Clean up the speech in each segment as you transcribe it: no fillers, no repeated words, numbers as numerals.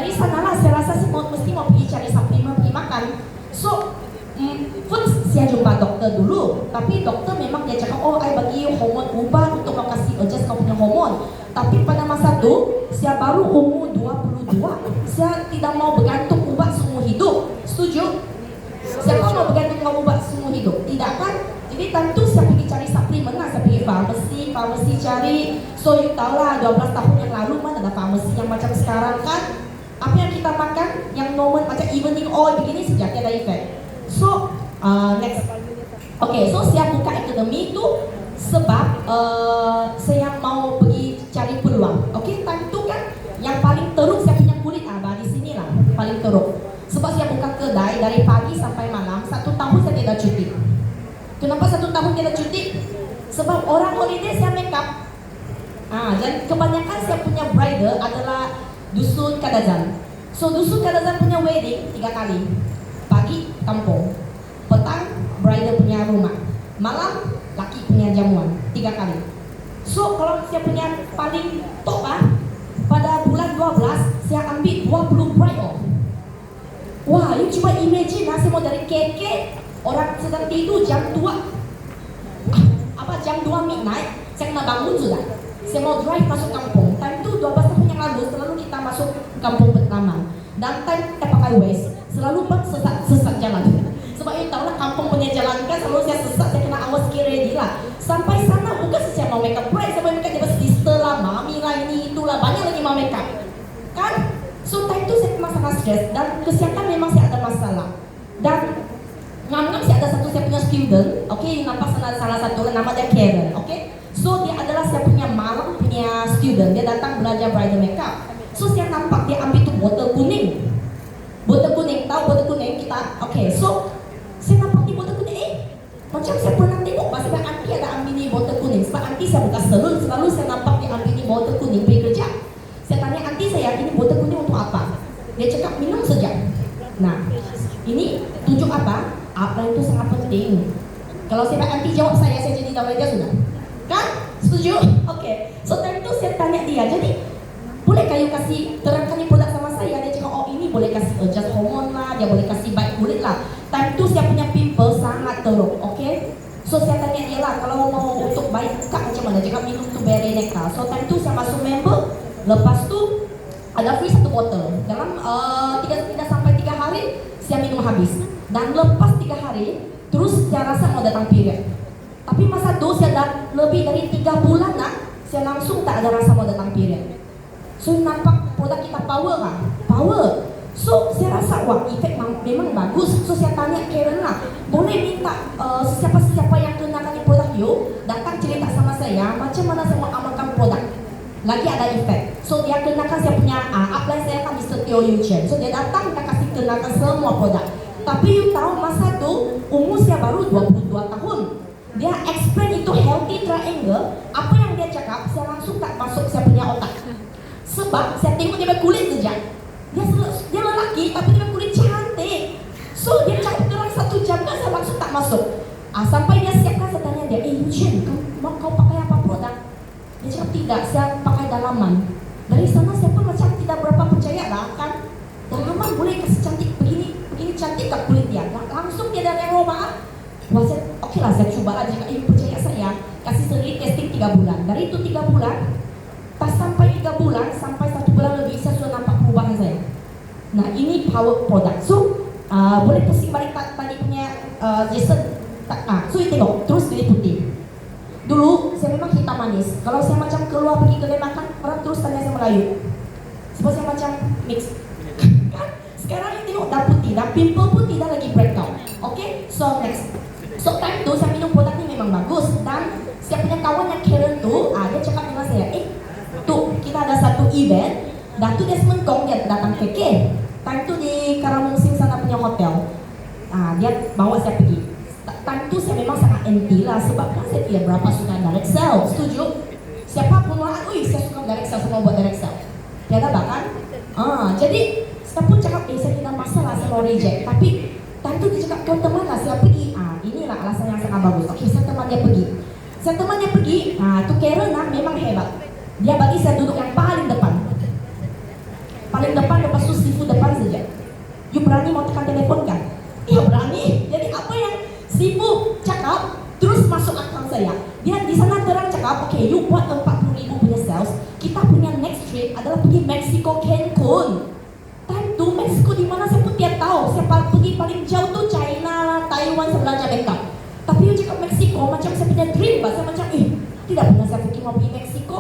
Dari sanalah saya rasa saya mesti mau pergi cari supplement, pergi makan. So first saya jumpa dokter dulu, tapi dokter memang dia cakap, oh I bagi you hormon ubat untuk kau kasih adjust kau punya hormon. Tapi pada masa itu saya baru umur 22, saya tidak mau bergantung ubat seumur hidup. Setuju? Siapa mau bergantung ubat seumur hidup? Tidak kan? Jadi tentu saya pergi cari supplement lah, saya pergi farmasi cari. So you tahu lah 12 tahun yang lalu mana ada farmasi yang macam sekarang kan? Apa yang kita makan yang normal macam evening oil begini saja tiada efek. So next. Okay, so saya buka akademi itu sebab saya mau pergi cari peluang. Okay, time tu kan yang paling teruk saya punya kulit di sini lah paling teruk. Sebab saya buka kedai dari pagi sampai malam 1 tahun saya tidak cuti. Kenapa 1 tahun tidak cuti? Sebab orang holiday saya make up. Dan kebanyakan saya punya bridal adalah dusun Kadazan. So dusun Kadazan punya wedding 3 kali. Pagi kampung, petang bridal punya rumah, malam laki punya jamuan 3 kali. So kalau saya punya paling top pada bulan 12 saya ambil 20 bridal. Wah, you coba imagine saya mau dari KK, orang sedang tidur jam 2 jam 2 midnight saya kena bangun sudah. Saya mau drive masuk kampung. Time tu 12 tahun yang lalu selalu kita masuk kampung pertama. Dan time kita pakai Waze selalu sesat jalan. Sebab you tahu lah kampung punya jalan kan selalu saya sesat, saya kena awas ready lah. Sampai sana bukan saya mau make up bride, saya mau make up dia sister lah, mami lah, ini itulah, banyak lagi mau make up. Kan? So time tu saya memang sangat stres dan kesihatan memang saya ada masalah. Dan ngam-ngam saya ada saya punya student, okay, nampak salah satu nama dia Karen, okay. So dia adalah saya punya malam punya student, dia datang belajar bridal makeup. So saya nampak dia ambil tu botol kuning, tahu botol kuning kita, okay. So saya nampak di botol kuning, macam saya pernah tengok sebab aunty ada ambil ni botol kuning. Sebab aunty saya buka salon, selalu saya nampak dia ambil ni botol kuning pergi kerja. Saya tanya aunty saya, ini botol kuning untuk apa? Dia cakap minum saja. Nah, ini tunjuk apa? Apa itu sangat penting. Kalau saya aunty jawab saya jadi tahu dia sudah. Kan? Setuju? Okay. So time itu saya tanya dia, jadi boleh kayu kasih terangkan ni produk sama saya? Dia cakap, oh ini boleh kasih adjust hormon lah, dia boleh kasih baik kulit lah. Time itu saya punya pimple sangat teruk, okay? So saya tanya dia lah, kalau mau untuk baik muka macam mana? Dia cakap minum tu berry nectar. So time itu saya masuk member, lepas tu ada free 1 botol. Dalam 3 sampai 3 hari saya minum habis. Dan lepas 3 hari, terus saya rasa mau datang period. Tapi masa itu saya dah lebih dari 3 bulan saya langsung tak ada rasa mau datang period. So nampak produk kita power kan? Power. So saya rasa wah efek memang bagus. So saya tanya Karen lah, boleh minta siapa-siapa yang kenakan produk you datang cerita sama saya macam mana saya mau amalkan produk. Lagi ada efek. So dia kenakan saya punya upline saya kan Mr. Teo Yu Chen. So dia datang kita kasih kenakan semua produk. Tapi you tahu masa tu umur saya baru 22 tahun. Dia explain itu healthy triangle. Apa yang dia cakap saya langsung tak masuk saya punya otak. Sebab saya tengok dia berkulit saja. Dia lelaki tapi dia berkulit cantik. So dia cakap dalam 1 jam kan saya langsung tak masuk. Sampai dia siapkan saya tanya dia, Yu Chen, kau pakai apa produk? Dia cakap tidak, saya pakai dalaman. Dari sana saya pun macam tidak berapa percaya lah kan. Dalaman boleh kasih cantik begini cantik tak kulit dia. Langsung dia dari Eropa. Wah saya, oke lah saya coba lah. Jika ibu percaya saya, kasih sendiri testing 3 bulan. Dari itu 3 bulan, pas sampai 3 bulan, sampai 1 bulan lebih saya sudah nampak perubahan saya. Nah ini power product. So boleh pusing balik tadi punya Jason. So you tengok, terus jadi putih. Dulu saya memang hitam manis. Kalau saya macam keluar pergi kedai makan, orang terus tanya saya Melayu. Sebab saya macam mix. Kan? Sekarang you tengok dah putih, dah pimple pun tidak lagi breakdown. Okay? So next. So time tu saya minum produk ni memang bagus. Dan saya punya kawan yang Karen tu, dia cakap dengan saya, tu kita ada satu event, dah tu Desmond Kong dia datang ke KK. Time tu di Karamung Sing sana punya hotel. Dia bawa saya pergi. Time tu saya memang sangat anti lah sebab kan saya tidak berapa suka direct sell. Setuju? Siapa pun orang, saya suka direct sell, semua buat direct sell. Tiada bahkan. Jadi saya pun cakap, saya tidak masalah, saya mau reject. Tapi time tu dia cakap, kau teman lah saya pergi. Inilah alasan yang sangat bagus. Okay, saya teman dia pergi. Tu Karen memang hebat. Dia bagi saya duduk yang paling depan. Paling depan lepas tu Sifu depan saja. You berani mau tekan telepon kan? Iya berani. Jadi apa yang Sifu cakap terus masuk akal saya. Dia di sana terang cakap, oke, you buat 40.000 punya sales. Kita punya next trip adalah pergi Mexico, Cancun. Time tu Mexico di mana saya pun tidak tahu. Saya pergi paling jauh tu China, Taiwan, sebelahnya Bangkok. Tapi you cakap Mexico macam saya punya dream. Saya macam, tidak pernah saya fikir mau pergi Mexico,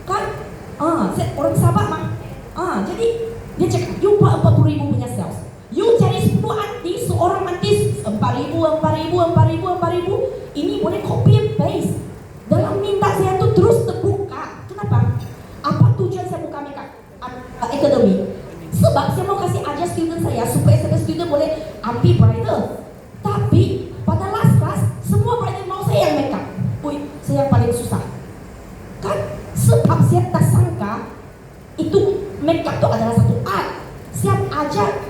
kan? Saya orang Sabah mah. Jadi dia cakap, you buat 40.000 punya sales. You cari 10 artis, seorang artis 4.000. Ini boleh copy and paste. Dalam minta saya tu terus terbuka. Kenapa? Apa tujuan saya buka makeup academy? Sebab saya mau kasih ajar student saya supaya student boleh ambil bridal. Tapi pada last class semua bridal mau saya yang makeup. Saya yang paling susah. Kan? Sebab saya tak sangka itu makeup tu adalah satu art. Saya ajar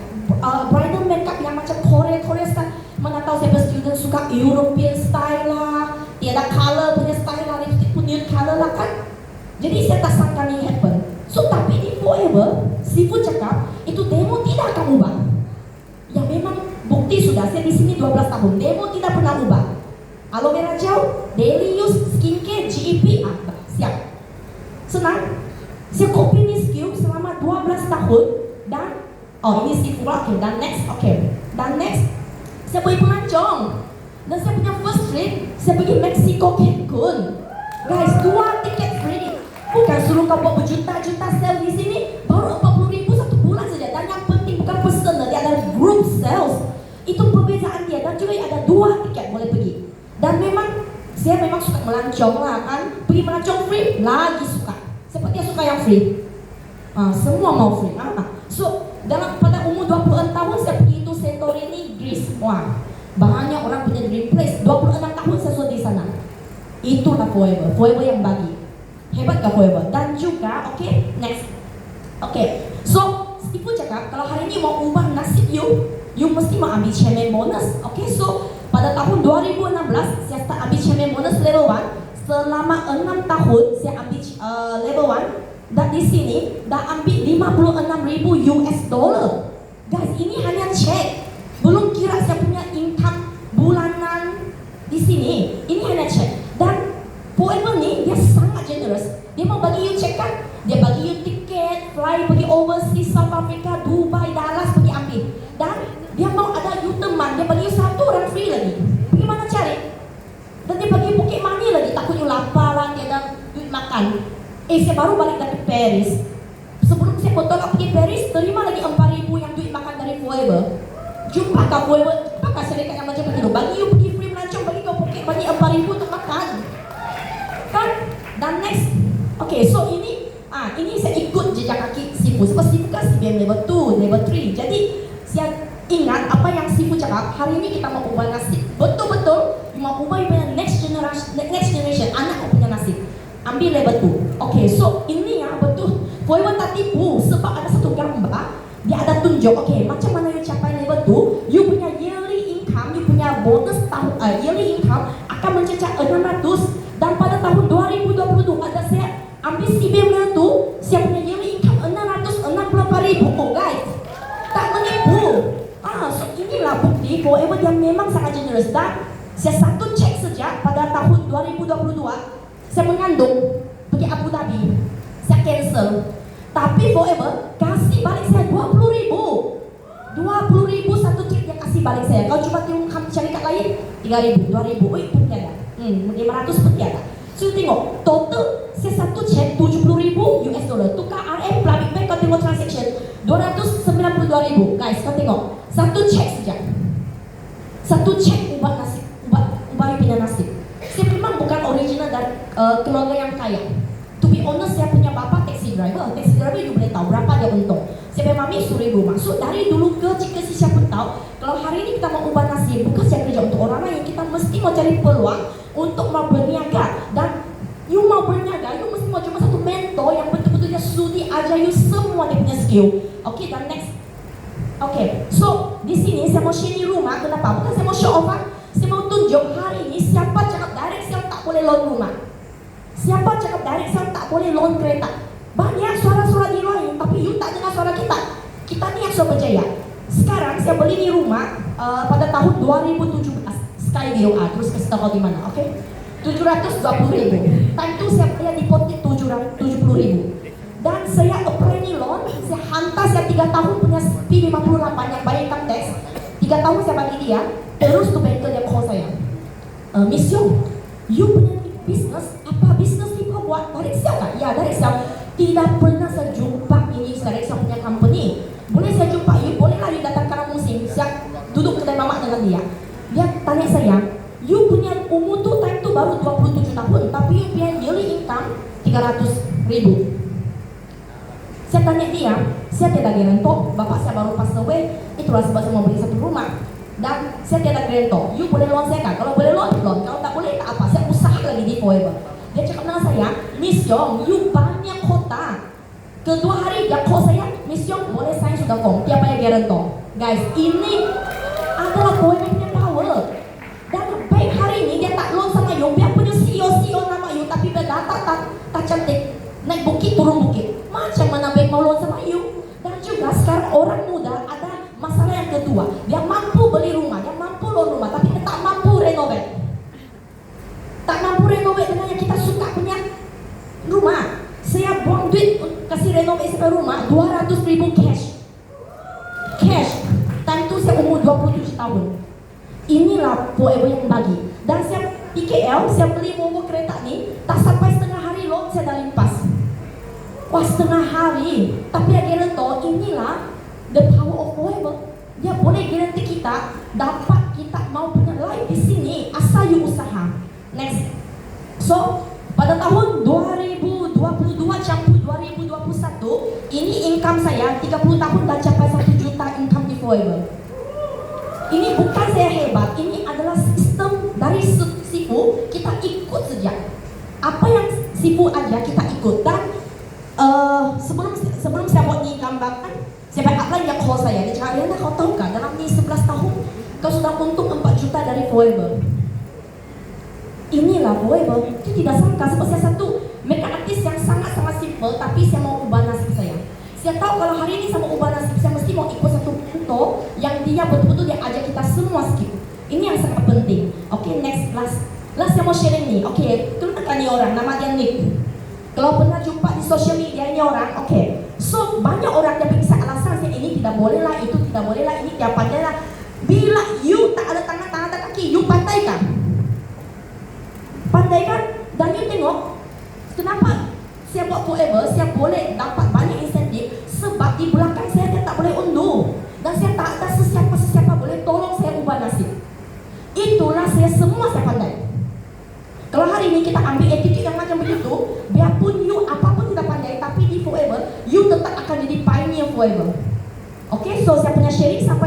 bridal makeup yang macam Korea style. Mana tahu saya student suka European style lah, tiada color punya style lah, lipstick pun nude color lah kan. Jadi saya tak sangka ni happen. So tapi di Forever, Sifu cakap itu demo tidak akan ubah. Ya memang bukti sudah, saya di sini 12 tahun, demo tidak pernah ubah. Aloe vera gel, daily use, skincare, GEP, siap. Senang. Saya copy ni skill selama 12 tahun dan ini Sifu lah, dan next, dan next saya pergi pelancong dan saya punya first trip, saya pergi Mexico, Cancun. Guys, 2 tiket free. Bukan suruh kau buat berjuta-juta sales di sini, baru 40.000 satu bulan saja. Dan yang penting bukan personal, dia ada group sales. Itu perbezaan dia. Dan juga ada 2 tiket boleh pergi. Dan saya memang suka melancong lah kan. Pergi melancong free, lagi suka. Seperti yang suka yang free. Semua mau free. So, pada umur 26 tahun saya pergi itu Santorini, Greece. Wah, banyak orang punya dream place. 26 tahun saya sudah di sana. Itulah Forever yang bagi. Hebat gak Forever? Dan juga, next. So Sifu cakap kalau hari ini mau ubah nasib you mesti mau ambil chairman bonus. So pada tahun 2016 saya start ambil chairman bonus level 1. Selama 6 tahun saya ambil level 1. Dan di sini dah ambil 56.000 US dollar. Guys, ini hanya cek. Belum kira saya punya income bulanan di sini. Ini hanya cek. Dan Forever ni dia sangat generous. Dia mau bagi you cek kan? Dia bagi you tiket, fly pergi overseas, South Africa, Dubai, Dallas pergi ambil. Dan dia mau ada you teman, dia bagi you 1 orang free lagi. Pergi mana cari? Dan dia bagi Bukit Mani lagi, takut you lapar lah, dia ada duit makan. Saya baru balik dari Paris. Sebelum saya bertolak pergi Paris, terima lagi 4.000 yang duit makan dari Forever. Jumpa kau Forever, apakah syarikat yang macam begitu? Bagi you pergi free melancong, bagi kau Bukit Mani 4.000 untuk makan. Kan? Dan next, so ini saya ikut jejak kaki Sifu. Sebab Sifu kan CBM level 2, level 3. Jadi saya ingat apa yang Sifu cakap. Hari ini kita mau ubah nasib. Betul-betul mau ubah punya next generation, anak punya nasib. Ambil level 2. So ini ya betul. Forever tak tipu sebab ada satu gambar. Dia ada tunjuk. Macam mana you capai level 2? You punya yearly income, you punya bonus yearly income akan mencecah 600. Dan pada tahun 2022 ada saya ambil CBM level 2, saya punya yearly income 664.000. Guys, tak menipu. So inilah bukti Forever dia memang sangat generous. Dan saya satu cek sejak pada tahun 2022 saya mengandung pergi Abu Dhabi, saya cancel. Tapi Forever kasih balik saya 20.000 satu trip dia kasih balik saya. Kalau cuma tengok syarikat lain 3.000, 2.000, pun tiada. 500 pun tiada. So tengok, total saya satu cek 70.000 US dollar. Tukar RM, private bank, kau tengok transaction 292.000. Guys, kau tengok, satu cek saja. Satu cek ubah nasib, ubah punya nasib. Saya memang bukan original dari keluarga yang kaya. To be honest, saya punya bapa taxi driver. Taxi driver you boleh tahu berapa dia untung. Saya punya mami suri rumah. So dari dulu ke siapa tahu, kalau hari ini kita mau ubah nasib, bukan saya kerja untuk orang lain. Kita mesti mau cari peluang untuk mau berniaga. Dan you mau berniaga, you mesti mau cuma satu mentor yang betul-betul dia sudi ajar you semua dia punya skill. Dan next. So di sini saya mau share rumah. Kenapa? Bukan saya mau show off. Saya mau tunjuk hari ini siapa cakap direct sale tak boleh loan rumah. Siapa cakap direct sale tak boleh loan kereta. Banyak suara-suara di lain, tapi you tak dengar suara kita. Kita nih yang sudah berjaya. Sekarang saya beli di rumah pada tahun 2017. Sekali di doa, terus kasih tahu di mana, oke? 720.000. Time itu saya bayar deposit 770.000. Dan saya apply nih loan, saya hantar saya 3 tahun punya P58 yang bayar income tax. 3 tahun saya bagi dia, terus tuh banker dia call saya. Miss Yong, you punya bisnis, apa bisnis ni kau buat? Dari siapa kan? Ya dari siapa? Tidak pernah saya jumpa ini dari siapa punya company. Boleh saya jumpa you? Bolehlah you datang karena musim. Saya duduk kedai mamak dengan dia. Dia tanya saya, you punya umur tu time tu baru 27 tahun, tapi you punya yearly income 300.000. Saya tanya dia, saya tiada garantor, bapak saya baru pass away, itulah sebab saya mau beli satu rumah. Dan saya tiada garantor, you boleh loan saya kan? Kalau boleh loan, kalau tak boleh tak apa, saya usaha lagi di forever. Dia cakap dengan saya, Miss Yong, you banyak kota. Kedua hari dia call saya, Miss Yong boleh sign sudah form, dia bayar garantor. Guys, ini adalah forever punya power. Dan baik hari ini dia tak loan sama you, biar punya CEO nama you, tapi dia data tak cantik. Naik bukit, turun bukit. Macam mana baik mau loan sama you? Dan juga sekarang orang muda ada masalah yang kedua. Dia mampu beli rumah, dia mampu loan rumah, tapi dia tak mampu renovate. Tak mampu renovate dengan yang kita suka punya rumah. Saya buang duit kasih renovate sampai rumah 200.000 cash. Cash. Time itu saya umur 27 tahun. Inilah forever yang bagi. Dan saya di KL, saya beli Volvo kereta ni, tak sampai setengah hari loan saya dah limpas. Wah, setengah hari. Tapi yang garantor, inilah the power of forever. Dia boleh garanti kita dapat kita mau punya life di sini asal you usaha. Next. So, pada tahun 2022 campur 2021, ini income saya 30 tahun dah capai 1 juta income di forever. Ini bukan saya hebat, ini adalah sistem dari Sifu, kita ikut saja. Apa yang Sifu aja kita ikut. Dan sebelum saya buat ni gambar kan, saya backup lagi dia call saya. Dia cakap, Riana kau tahu kan dalam ni 11 tahun kau sudah untung 4 juta dari forever. Inilah forever. Itu tidak sangka sebab saya satu makeup artist yang sangat-sangat simple, tapi saya mau ubah nasib saya. Saya tahu kalau hari ini saya mau ubah nasib, saya mesti mau ikut satu mentor yang dia betul-betul dia ajak kita semua skip. Ini yang sangat penting. Okay, next last saya mau sharing ni. Okay, kenalkan ni orang, nama dia Nick. Kalau pernah jumpa di social media ini orang, okay. So banyak orang yang bisa alasan saya ini tidak boleh lah, itu tidak boleh lah, ini tidak pandai lah. Bila you tak ada tangan tak kaki, you pandai kan? Pandai kan? Dan you tengok kenapa saya buat forever, saya boleh dapat banyak insentif sebab di belakang saya tak boleh undur. Dan saya tak ada sesiapa boleh tolong saya ubah nasib. Itulah semua saya pandai. Kalau hari ini kita ambil attitude yang macam begitu, biarpun you apapun tidak pandai, tapi di forever, you tetap akan jadi pioneer forever. Okay, so saya punya sharing sampai